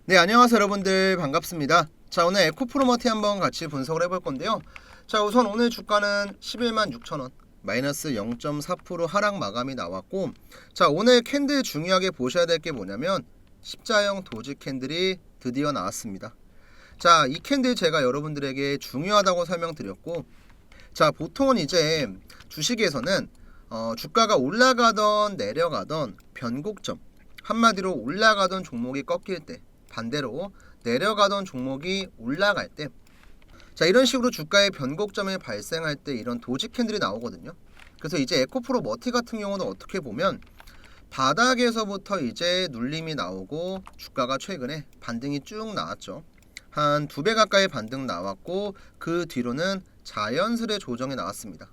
네, 안녕하세요 여러분들, 반갑습니다. 자, 오늘 에코프로머티 한번 같이 분석을 해볼 건데요. 자, 우선 오늘 주가는 11만 6천원 마이너스 0.4% 하락 마감이 나왔고, 자, 오늘 캔들 중요하게 보셔야 될 게 뭐냐면 십자형 도지 캔들이 드디어 나왔습니다. 자, 이 캔들 제가 여러분들에게 중요하다고 설명드렸고, 자, 보통은 이제 주식에서는 주가가 올라가던 내려가던 변곡점, 한마디로 올라가던 종목이 꺾일 때, 반대로 내려가던 종목이 올라갈 때, 자, 이런 식으로 주가의 변곡점이 발생할 때 이런 도지 캔들이 나오거든요. 그래서 이제 에코프로 머티 같은 경우는 어떻게 보면 바닥에서부터 이제 눌림이 나오고 주가가 최근에 반등이 쭉 나왔죠. 한 2배 가까이 반등 나왔고, 그 뒤로는 자연스레 조정이 나왔습니다.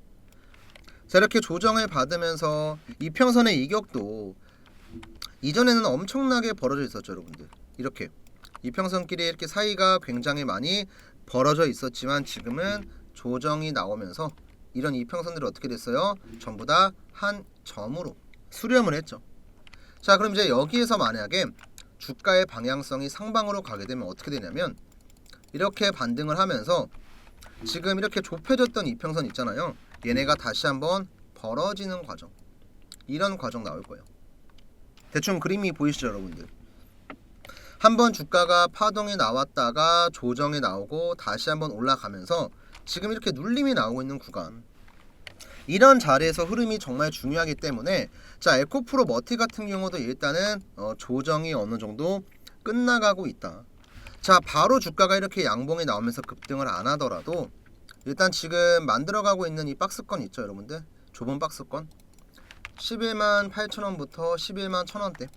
자, 이렇게 조정을 받으면서 이평선의 이격도 이전에는 엄청나게 벌어져 있었죠, 여러분들. 이렇게 이평선끼리 이렇게 사이가 굉장히 많이 벌어져 있었지만, 지금은 조정이 나오면서 이런 이평선들이 어떻게 됐어요? 전부 다 한 점으로 수렴을 했죠. 자, 그럼 이제 여기에서 만약에 주가의 방향성이 상방으로 가게 되면 어떻게 되냐면, 이렇게 반등을 하면서 지금 이렇게 좁혀졌던 이평선 있잖아요. 얘네가 다시 한번 벌어지는 과정, 이런 과정 나올 거예요. 대충 그림이 보이시죠, 여러분들? 한번 주가가 파동이 나왔다가 조정이 나오고 다시 한번 올라가면서 지금 이렇게 눌림이 나오고 있는 구간, 이런 자리에서 흐름이 정말 중요하기 때문에, 자, 에코프로 머티 같은 경우도 일단은 조정이 어느 정도 끝나가고 있다. 자, 바로 주가가 이렇게 양봉이 나오면서 급등을 안 하더라도 일단 지금 만들어가고 있는 이 박스권 있죠, 여러분들? 좁은 박스권 11만 8천원부터 11만 1천원대,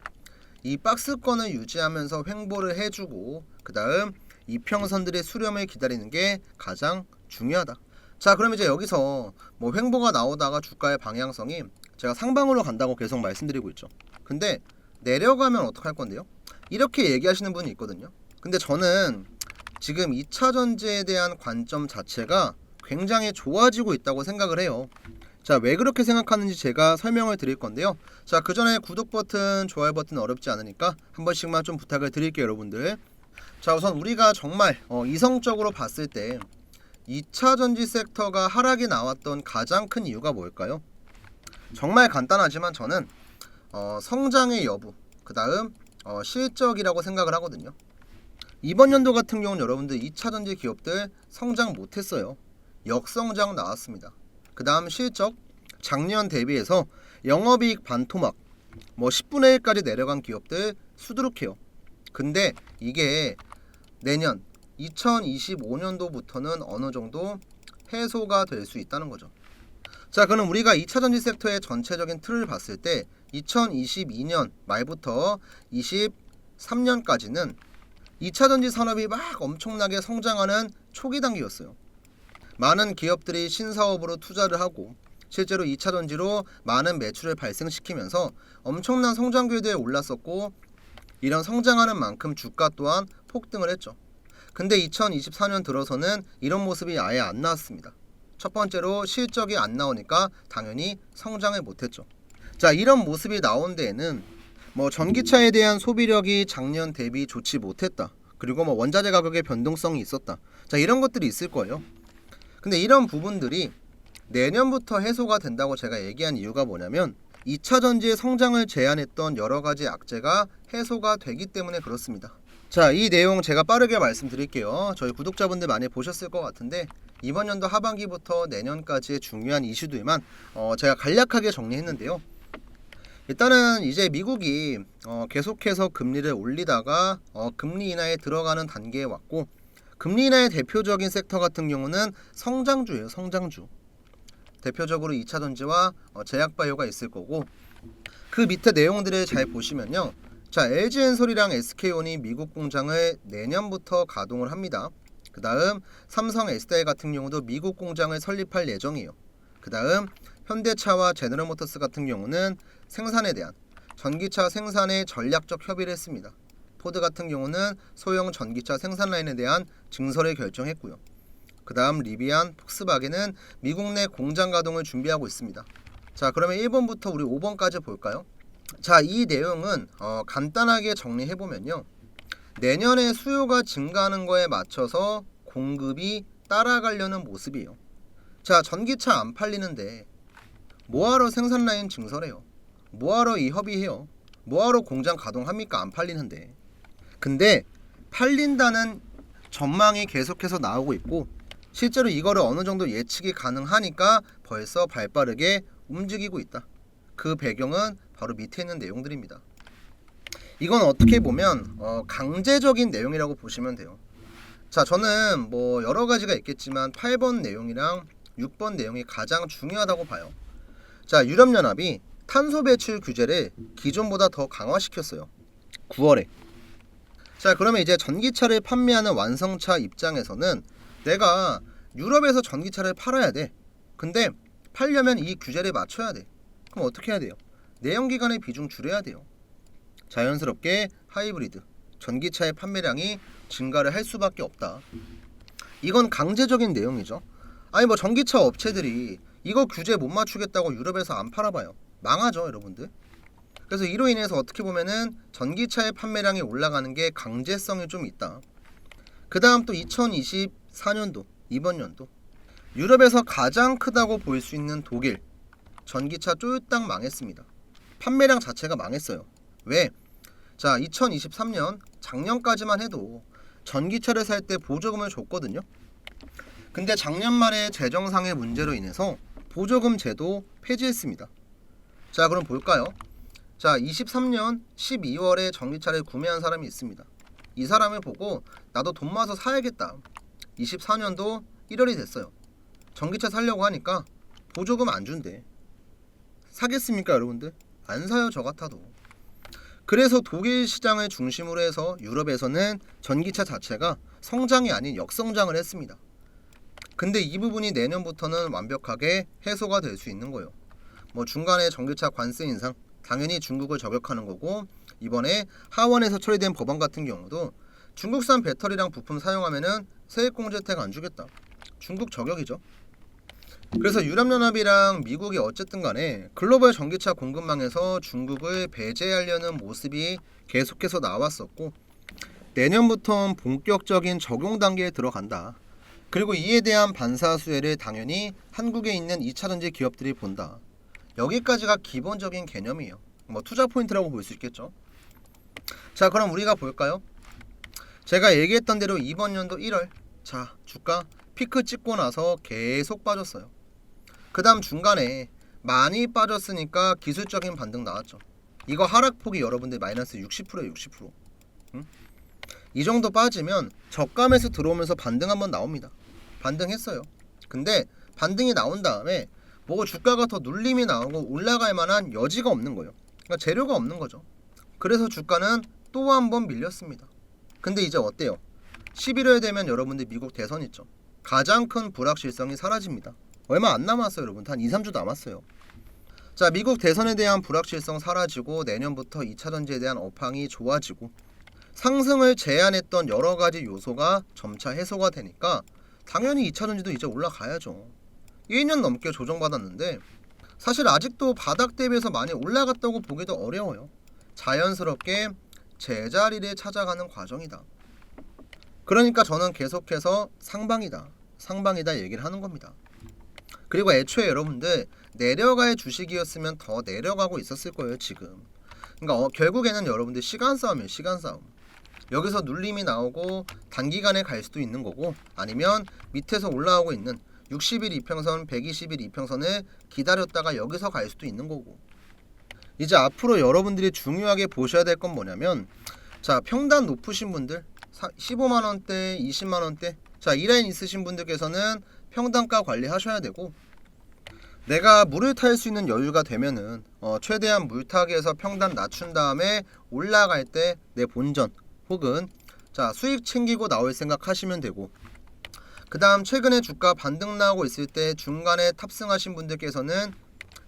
이 박스권을 유지하면서 횡보를 해주고, 그 다음 이평선들의 수렴을 기다리는 게 가장 중요하다. 자, 그럼 이제 여기서 뭐 횡보가 나오다가 주가의 방향성이 제가 상방으로 간다고 계속 말씀드리고 있죠. 근데 내려가면 어떡할 건데요? 이렇게 얘기하시는 분이 있거든요. 근데 저는 지금 2차전지에 대한 관점 자체가 굉장히 좋아지고 있다고 생각을 해요. 자, 왜 그렇게 생각하는지 제가 설명을 드릴 건데요. 자, 그 전에 구독 버튼, 좋아요 버튼 어렵지 않으니까 한 번씩만 좀 부탁을 드릴게요, 여러분들. 자, 우선 우리가 정말 이성적으로 봤을 때 2차전지 섹터가 하락이 나왔던 가장 큰 이유가 뭘까요? 정말 간단하지만 저는 성장의 여부, 그 다음 실적이라고 생각을 하거든요. 이번 연도 같은 경우는 여러분들 2차전지 기업들 성장 못했어요. 역성장 나왔습니다. 그 다음 실적, 작년 대비해서 영업이익 반토막, 뭐 10분의 1까지 내려간 기업들 수두룩해요. 근데 이게 내년 2025년도부터는 어느 정도 해소가 될 수 있다는 거죠. 자, 그럼 우리가 2차전지 섹터의 전체적인 틀을 봤을 때 2022년 말부터 23년까지는 2차전지 산업이 막 엄청나게 성장하는 초기 단계였어요. 많은 기업들이 신사업으로 투자를 하고 실제로 2차전지로 많은 매출을 발생시키면서 엄청난 성장 궤도에 올랐었고, 이런 성장하는 만큼 주가 또한 폭등을 했죠. 근데 2024년 들어서는 이런 모습이 아예 안 나왔습니다. 첫 번째로 실적이 안 나오니까 당연히 성장을 못했죠. 자, 이런 모습이 나온 데에는 뭐 전기차에 대한 소비력이 작년 대비 좋지 못했다, 그리고 뭐 원자재 가격의 변동성이 있었다, 자, 이런 것들이 있을 거예요. 근데 이런 부분들이 내년부터 해소가 된다고 제가 얘기한 이유가 뭐냐면 2차전지의 성장을 제한했던 여러가지 악재가 해소가 되기 때문에 그렇습니다. 자, 이 내용 제가 빠르게 말씀드릴게요. 저희 구독자분들 많이 보셨을 것 같은데, 이번 연도 하반기부터 내년까지의 중요한 이슈들만 제가 간략하게 정리했는데요. 일단은 이제 미국이 계속해서 금리를 올리다가 금리 인하에 들어가는 단계에 왔고, 금리 인하의 대표적인 섹터 같은 경우는 성장주예요. 성장주. 대표적으로 2차전지와 제약바이오가 있을 거고, 그 밑에 내용들을 잘 보시면요. 자, LG엔솔이랑 SK온이 미국 공장을 내년부터 가동을 합니다. 그 다음 삼성 SDI 같은 경우도 미국 공장을 설립할 예정이에요. 그 다음 현대차와 제너럴모터스 같은 경우는 생산에 대한 전기차 생산에 전략적 협의를 했습니다. 포드 같은 경우는 소형 전기차 생산 라인에 대한 증설을 결정했고요. 그 다음 리비안, 폭스바겐은 미국 내 공장 가동을 준비하고 있습니다. 자, 그러면 1번부터 우리 5번까지 볼까요? 자, 이 내용은 간단하게 정리해보면요. 내년에 수요가 증가하는 거에 맞춰서 공급이 따라가려는 모습이에요. 자, 전기차 안 팔리는데 뭐하러 생산 라인 증설해요? 뭐하러 이 협의해요? 뭐하러 공장 가동합니까? 안 팔리는데. 근데 팔린다는 전망이 계속해서 나오고 있고 실제로 이거를 어느 정도 예측이 가능하니까 벌써 발빠르게 움직이고 있다. 그 배경은 바로 밑에 있는 내용들입니다. 이건 어떻게 보면 강제적인 내용이라고 보시면 돼요. 자, 저는 뭐 여러 가지가 있겠지만 8번 내용이랑 6번 내용이 가장 중요하다고 봐요. 자, 유럽연합이 탄소 배출 규제를 기존보다 더 강화시켰어요. 9월에. 자, 그러면 이제 전기차를 판매하는 완성차 입장에서는 내가 유럽에서 전기차를 팔아야 돼. 근데 팔려면 이 규제를 맞춰야 돼. 그럼 어떻게 해야 돼요? 내연기관의 비중 줄여야 돼요. 자연스럽게 하이브리드, 전기차의 판매량이 증가를 할 수밖에 없다. 이건 강제적인 내용이죠. 아니 뭐 전기차 업체들이 이거 규제 못 맞추겠다고 유럽에서 안 팔아봐요. 망하죠, 여러분들. 그래서 이로 인해서 어떻게 보면은 전기차의 판매량이 올라가는 게 강제성이 좀 있다. 그 다음 또 2024년도, 이번 연도 유럽에서 가장 크다고 볼 수 있는 독일 전기차 쫄딱 망했습니다. 판매량 자체가 망했어요. 왜? 자, 2023년 작년까지만 해도 전기차를 살 때 보조금을 줬거든요. 근데 작년 말에 재정상의 문제로 인해서 보조금 제도 폐지했습니다. 자, 그럼 볼까요? 자, 23년 12월에 전기차를 구매한 사람이 있습니다. 이 사람을 보고 나도 돈 모아서 사야겠다. 24년도 1월이 됐어요. 전기차 사려고 하니까 보조금 안 준대. 사겠습니까, 여러분들? 안 사요, 저 같아도. 그래서 독일 시장을 중심으로 해서 유럽에서는 전기차 자체가 성장이 아닌 역성장을 했습니다. 근데 이 부분이 내년부터는 완벽하게 해소가 될 수 있는 거예요. 뭐 중간에 전기차 관세 인상, 당연히 중국을 저격하는 거고, 이번에 하원에서 처리된 법안 같은 경우도 중국산 배터리랑 부품 사용하면은 세액공제 혜택 안 주겠다. 중국 저격이죠. 그래서 유럽연합이랑 미국이 어쨌든 간에 글로벌 전기차 공급망에서 중국을 배제하려는 모습이 계속해서 나왔었고, 내년부터 본격적인 적용 단계에 들어간다. 그리고 이에 대한 반사 수혜를 당연히 한국에 있는 2차전지 기업들이 본다. 여기까지가 기본적인 개념이에요. 뭐 투자 포인트라고 볼 수 있겠죠. 자, 그럼 우리가 볼까요? 제가 얘기했던 대로 이번 연도 1월, 자, 주가 피크 찍고 나서 계속 빠졌어요. 그 다음 중간에 많이 빠졌으니까 기술적인 반등 나왔죠. 이거 하락폭이 여러분들 마이너스 60%예요. 60%. 응? 이 정도 빠지면 저가에서 들어오면서 반등 한번 나옵니다. 반등했어요. 근데 반등이 나온 다음에 뭐 주가가 더 눌림이 나오고 올라갈 만한 여지가 없는 거예요. 그러니까 재료가 없는 거죠. 그래서 주가는 또 한 번 밀렸습니다. 근데 이제 어때요? 11월 되면 여러분들 미국 대선 있죠. 가장 큰 불확실성이 사라집니다. 얼마 안 남았어요, 여러분. 한 2, 3주 남았어요. 자, 미국 대선에 대한 불확실성 사라지고 내년부터 2차전지에 대한 업황이 좋아지고 상승을 제한했던 여러 가지 요소가 점차 해소가 되니까 당연히 2차전지도 이제 올라가야죠. 1년 넘게 조정받았는데 사실 아직도 바닥 대비해서 많이 올라갔다고 보기도 어려워요. 자연스럽게 제자리를 찾아가는 과정이다. 그러니까 저는 계속해서 상방이다 얘기를 하는 겁니다. 그리고 애초에 여러분들 내려갈 주식이었으면 더 내려가고 있었을 거예요, 지금. 그러니까 결국에는 여러분들 시간 싸움이에요, 시간 싸움. 여기서 눌림이 나오고 단기간에 갈 수도 있는 거고, 아니면 밑에서 올라오고 있는 60일 이평선, 120일 이평선을 기다렸다가 여기서 갈 수도 있는 거고. 이제 앞으로 여러분들이 중요하게 보셔야 될 건 뭐냐면, 자, 평단 높으신 분들 15만원대, 20만원대, 자, 이 라인 있으신 분들께서는 평단가 관리하셔야 되고, 내가 물을 탈 수 있는 여유가 되면은 최대한 물타기에서 평단 낮춘 다음에 올라갈 때 내 본전 혹은 자, 수익 챙기고 나올 생각 하시면 되고, 그 다음 최근에 주가 반등 나오고 있을 때 중간에 탑승하신 분들께서는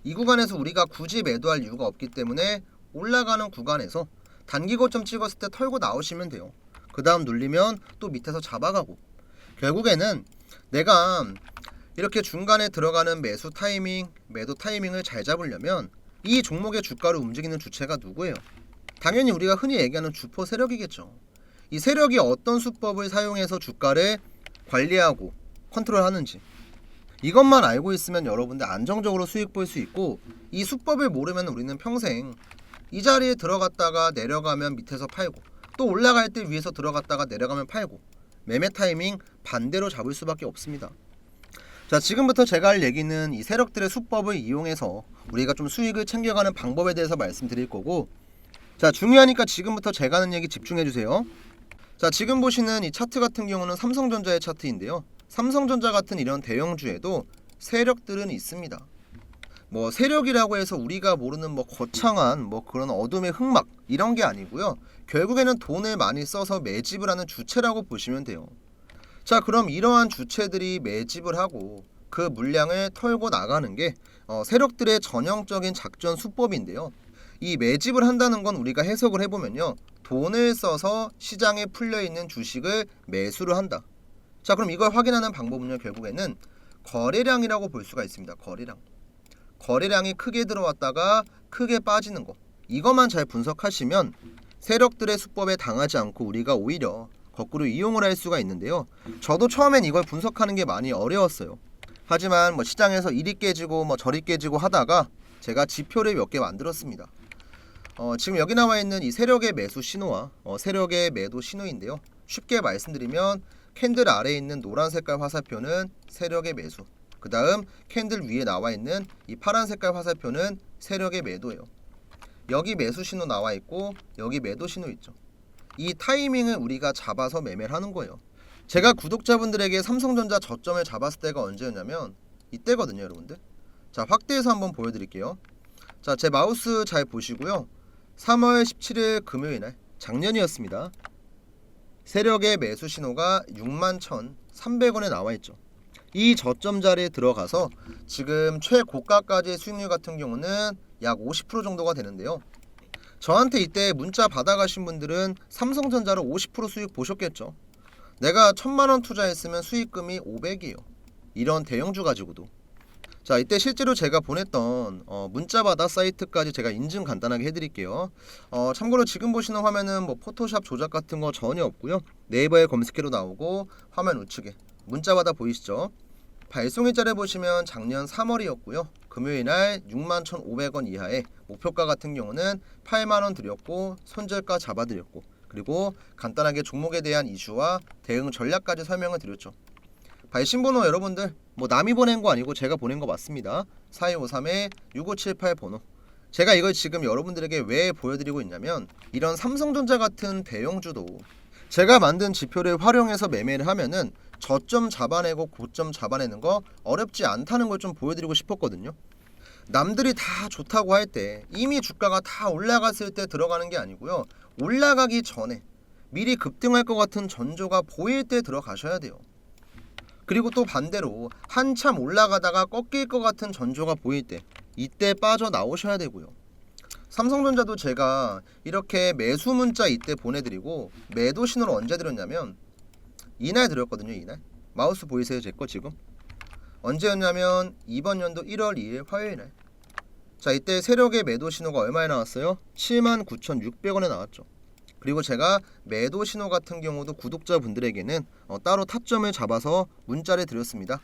이 구간에서 우리가 굳이 매도할 이유가 없기 때문에 올라가는 구간에서 단기 고점 찍었을 때 털고 나오시면 돼요. 그 다음 눌리면 또 밑에서 잡아가고, 결국에는 내가 이렇게 중간에 들어가는 매수 타이밍, 매도 타이밍을 잘 잡으려면 이 종목의 주가를 움직이는 주체가 누구예요? 당연히 우리가 흔히 얘기하는 주포 세력이겠죠. 이 세력이 어떤 수법을 사용해서 주가를 관리하고 컨트롤하는지 이것만 알고 있으면 여러분들 안정적으로 수익 볼 수 있고, 이 수법을 모르면 우리는 평생 이 자리에 들어갔다가 내려가면 밑에서 팔고, 또 올라갈 때 위에서 들어갔다가 내려가면 팔고, 매매 타이밍 반대로 잡을 수밖에 없습니다. 자, 지금부터 제가 할 얘기는 이 세력들의 수법을 이용해서 우리가 좀 수익을 챙겨가는 방법에 대해서 말씀드릴 거고, 자, 중요하니까 지금부터 제가 하는 얘기 집중해 주세요. 자, 지금 보시는 이 차트 같은 경우는 삼성전자의 차트인데요. 삼성전자 같은 이런 대형주에도 세력들은 있습니다. 뭐 세력이라고 해서 우리가 모르는 뭐 거창한 뭐 그런 어둠의 흑막 이런 게 아니고요. 결국에는 돈을 많이 써서 매집을 하는 주체라고 보시면 돼요. 자, 그럼 이러한 주체들이 매집을 하고 그 물량을 털고 나가는 게 세력들의 전형적인 작전 수법인데요. 이 매집을 한다는 건 우리가 해석을 해보면요, 돈을 써서 시장에 풀려있는 주식을 매수를 한다. 자, 그럼 이걸 확인하는 방법은요, 결국에는 거래량이라고 볼 수가 있습니다. 거래량이 크게 들어왔다가 크게 빠지는 거, 이것만 잘 분석하시면 세력들의 수법에 당하지 않고 우리가 오히려 거꾸로 이용을 할 수가 있는데요. 저도 처음엔 이걸 분석하는 게 많이 어려웠어요. 하지만 뭐 시장에서 이리 깨지고 뭐 저리 깨지고 하다가 제가 지표를 몇 개 만들었습니다. 지금 여기 나와 있는 이 세력의 매수 신호와 세력의 매도 신호인데요. 쉽게 말씀드리면 캔들 아래에 있는 노란 색깔 화살표는 세력의 매수, 그 다음 캔들 위에 나와 있는 이 파란 색깔 화살표는 세력의 매도예요. 여기 매수 신호 나와 있고 여기 매도 신호 있죠. 이 타이밍을 우리가 잡아서 매매를 하는 거예요. 제가 구독자분들에게 삼성전자 저점을 잡았을 때가 언제였냐면 이때거든요, 여러분들. 자, 확대해서 한번 보여드릴게요. 자, 제 마우스 잘 보시고요. 3월 17일 금요일날 작년이었습니다. 세력의 매수 신호가 61,300원에 나와 있죠. 이 저점 자리에 들어가서 지금 최고가까지의 수익률 같은 경우는 약 50% 정도가 되는데요. 저한테 이때 문자 받아가신 분들은 삼성전자로 50% 수익 보셨겠죠. 내가 1000만원 투자했으면 수익금이 500이에요. 이런 대형주 가지고도. 자, 이때 실제로 제가 보냈던 문자받아 사이트까지 제가 인증 간단하게 해드릴게요. 참고로 지금 보시는 화면은 뭐 포토샵 조작 같은 거 전혀 없고요. 네이버에 검색해도 나오고 화면 우측에 문자받아 보이시죠? 발송일자를 보시면 작년 3월이었고요. 금요일날 61,500원 이하에 목표가 같은 경우는 8만원 드렸고 손절가 잡아드렸고, 그리고 간단하게 종목에 대한 이슈와 대응 전략까지 설명을 드렸죠. 발신번호 여러분들 뭐 남이 보낸 거 아니고 제가 보낸 거 맞습니다. 4253-6578 번호. 제가 이걸 지금 여러분들에게 왜 보여드리고 있냐면, 이런 삼성전자 같은 대형주도 제가 만든 지표를 활용해서 매매를 하면은 저점 잡아내고 고점 잡아내는 거 어렵지 않다는 걸 좀 보여드리고 싶었거든요. 남들이 다 좋다고 할 때, 이미 주가가 다 올라갔을 때 들어가는 게 아니고요, 올라가기 전에 미리 급등할 것 같은 전조가 보일 때 들어가셔야 돼요. 그리고 또 반대로 한참 올라가다가 꺾일 것 같은 전조가 보일 때, 이때 빠져나오셔야 되고요. 삼성전자도 제가 이렇게 매수 문자 이때 보내드리고 매도 신호를 언제 드렸냐면 이날 드렸거든요. 이날 마우스 보이세요? 제 거 지금 언제였냐면 이번 연도 1월 2일 화요일날. 자, 이때 세력의 매도 신호가 얼마에 나왔어요? 79,600원에 나왔죠. 그리고 제가 매도 신호 같은 경우도 구독자분들에게는 따로 타점을 잡아서 문자를 드렸습니다.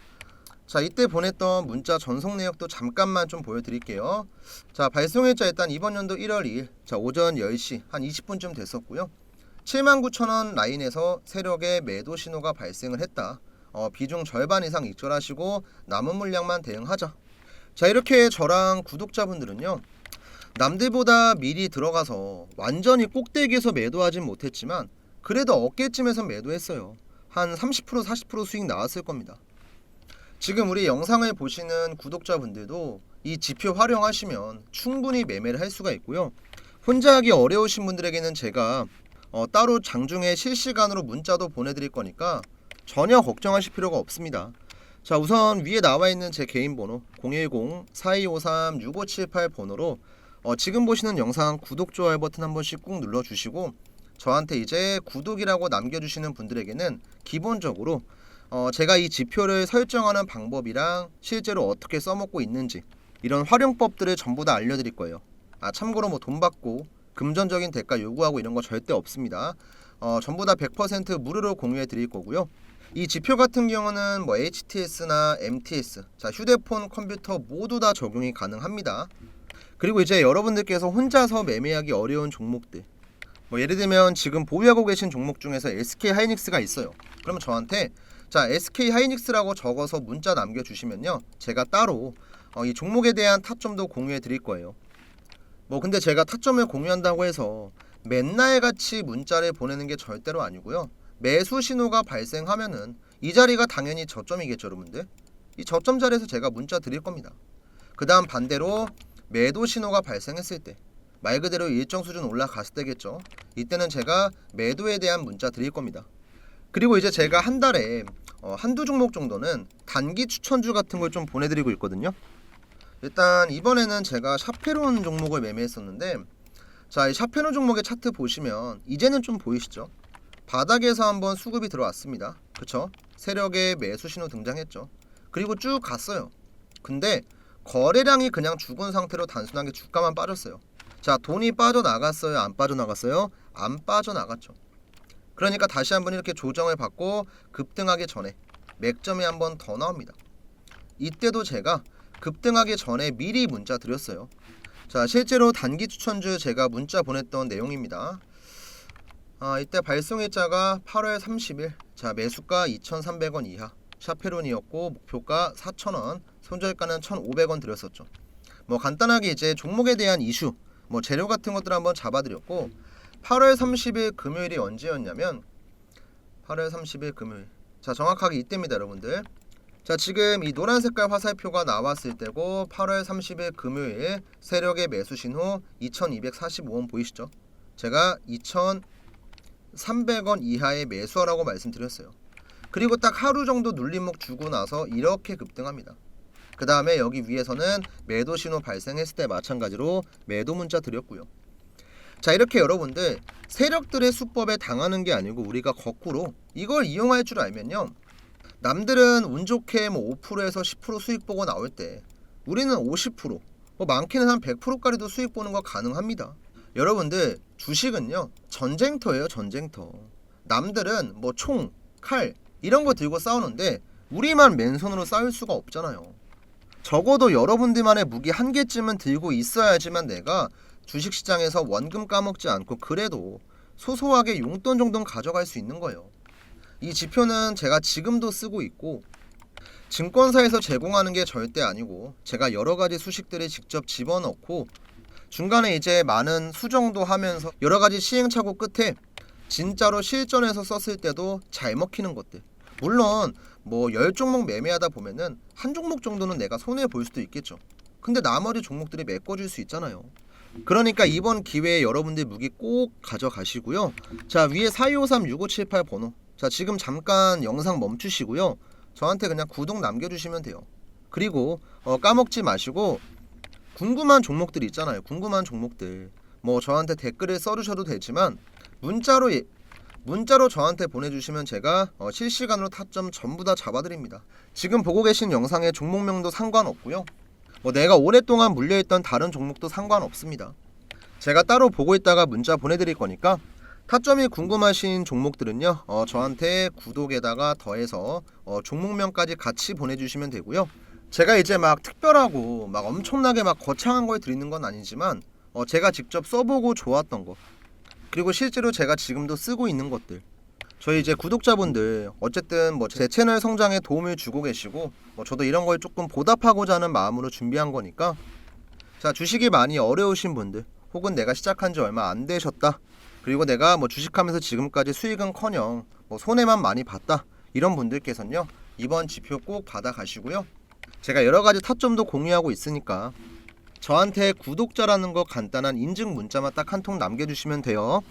자, 이때 보냈던 문자 전송 내역도 잠깐만 좀 보여드릴게요. 자, 발송일자 일단 이번 연도 1월 2일 자, 오전 10시 한 20분쯤 됐었고요. 79,000원 라인에서 세력의 매도 신호가 발생을 했다. 비중 절반 이상 익절하시고 남은 물량만 대응하자. 자, 이렇게 저랑 구독자분들은요, 남들보다 미리 들어가서 완전히 꼭대기에서 매도하진 못했지만 그래도 어깨쯤에서 매도했어요. 한 30% 40% 수익 나왔을 겁니다. 지금 우리 영상을 보시는 구독자분들도 이 지표 활용하시면 충분히 매매를 할 수가 있고요. 혼자 하기 어려우신 분들에게는 제가 따로 장중에 실시간으로 문자도 보내드릴 거니까 전혀 걱정하실 필요가 없습니다. 자, 우선 위에 나와 있는 제 개인 번호 010-4253-6578 번호로 지금 보시는 영상 구독, 좋아요 버튼 한 번씩 꾹 눌러주시고, 저한테 이제 구독이라고 남겨주시는 분들에게는 기본적으로 제가 이 지표를 설정하는 방법이랑 실제로 어떻게 써먹고 있는지 이런 활용법들을 전부 다 알려드릴 거예요. 참고로 뭐 돈 받고 금전적인 대가 요구하고 이런 거 절대 없습니다. 전부 다 100% 무료로 공유해 드릴 거고요. 이 지표 같은 경우는 뭐 HTS나 MTS, 자 휴대폰, 컴퓨터 모두 다 적용이 가능합니다. 그리고 이제 여러분들께서 혼자서 매매하기 어려운 종목들, 뭐 예를 들면 지금 보유하고 계신 종목 중에서 SK 하이닉스가 있어요. 그러면 저한테 자 SK 하이닉스라고 적어서 문자 남겨주시면요, 제가 따로 이 종목에 대한 타점도 공유해 드릴 거예요. 뭐 근데 제가 타점을 공유한다고 해서 맨날 같이 문자를 보내는 게 절대로 아니고요. 매수 신호가 발생하면은 이 자리가 당연히 저점이겠죠, 여러분들. 이 저점 자리에서 제가 문자 드릴 겁니다. 그 다음 반대로 매도 신호가 발생했을 때, 말 그대로 일정 수준 올라갔을 때겠죠. 이때는 제가 매도에 대한 문자 드릴 겁니다. 그리고 이제 제가 한 달에 한두 종목 정도는 단기 추천주 같은 걸 좀 보내드리고 있거든요. 일단 이번에는 제가 샤페론 종목을 매매했었는데, 자, 이 샤페론 종목의 차트 보시면 이제는 좀 보이시죠? 바닥에서 한번 수급이 들어왔습니다. 그쵸? 세력의 매수 신호 등장했죠. 그리고 쭉 갔어요. 근데 거래량이 그냥 죽은 상태로 단순하게 주가만 빠졌어요. 자, 돈이 빠져나갔어요? 안 빠져나갔어요? 안 빠져나갔죠. 그러니까 다시 한번 이렇게 조정을 받고 급등하기 전에 맥점이 한번 더 나옵니다. 이때도 제가 급등하기 전에 미리 문자 드렸어요. 자, 실제로 단기 추천주 제가 문자 보냈던 내용입니다. 이때 발송일자가 8월 30일, 자 매수가 2,300원 이하 샤페론이었고 목표가 4,000원, 손절가는 1,500원 드렸었죠. 뭐 간단하게 이제 종목에 대한 이슈, 뭐 재료 같은 것들 한번 잡아드렸고, 8월 30일 금요일이 언제였냐면 8월 30일 금요일, 자 정확하게 이때입니다, 여러분들. 자, 지금 이 노란 색깔 화살표가 나왔을 때고 8월 30일 금요일 세력의 매수 신호 2,245원 보이시죠? 제가 2,300원 이하의 매수하라고 말씀드렸어요. 그리고 딱 하루 정도 눌림목 주고 나서 이렇게 급등합니다. 그 다음에 여기 위에서는 매도 신호 발생했을 때 마찬가지로 매도 문자 드렸고요. 자, 이렇게 여러분들 세력들의 수법에 당하는 게 아니고 우리가 거꾸로 이걸 이용할 줄 알면요, 남들은 운 좋게 뭐 5%에서 10% 수익 보고 나올 때 우리는 50%, 뭐 많게는 한 100%까지도 수익 보는 거 가능합니다. 여러분들 주식은요 전쟁터예요, 전쟁터. 남들은 뭐 총, 칼 이런 거 들고 싸우는데 우리만 맨손으로 싸울 수가 없잖아요. 적어도 여러분들만의 무기 한 개쯤은 들고 있어야지만 내가 주식시장에서 원금 까먹지 않고 그래도 소소하게 용돈 정도는 가져갈 수 있는 거예요. 이 지표는 제가 지금도 쓰고 있고 증권사에서 제공하는 게 절대 아니고 제가 여러가지 수식들을 직접 집어넣고 중간에 이제 많은 수정도 하면서 여러가지 시행착오 끝에 진짜로 실전에서 썼을 때도 잘 먹히는 것들, 물론 뭐 10종목 매매하다 보면은 한 종목 정도는 내가 손해볼 수도 있겠죠. 근데 나머지 종목들이 메꿔줄 수 있잖아요. 그러니까 이번 기회에 여러분들 무기 꼭 가져가시고요. 자, 위에 4253-6578 번호, 자 지금 잠깐 영상 멈추시고요, 저한테 그냥 구독 남겨주시면 돼요. 그리고 까먹지 마시고 궁금한 종목들 있잖아요. 궁금한 종목들 뭐 저한테 댓글을 써주셔도 되지만 문자로 저한테 보내주시면 제가 실시간으로 타점 전부 다 잡아드립니다. 지금 보고 계신 영상의 종목명도 상관없고요, 뭐 내가 오랫동안 물려있던 다른 종목도 상관없습니다. 제가 따로 보고 있다가 문자 보내드릴 거니까 타점이 궁금하신 종목들은요 저한테 구독에다가 더해서 종목명까지 같이 보내주시면 되고요. 제가 이제 막 특별하고 막 엄청나게 막 거창한 걸 드리는 건 아니지만 제가 직접 써보고 좋았던 거, 그리고 실제로 제가 지금도 쓰고 있는 것들, 저희 이제 구독자분들 어쨌든 뭐 제 채널 성장에 도움을 주고 계시고 뭐 저도 이런 걸 조금 보답하고자 하는 마음으로 준비한 거니까, 자 주식이 많이 어려우신 분들, 혹은 내가 시작한 지 얼마 안 되셨다, 그리고 내가 뭐 주식하면서 지금까지 수익은커녕 뭐 손해만 많이 봤다, 이런 분들께서는요 이번 지표 꼭 받아가시고요. 제가 여러가지 타점도 공유하고 있으니까 저한테 구독자라는 거 간단한 인증 문자만 딱 한 통 남겨주시면 돼요.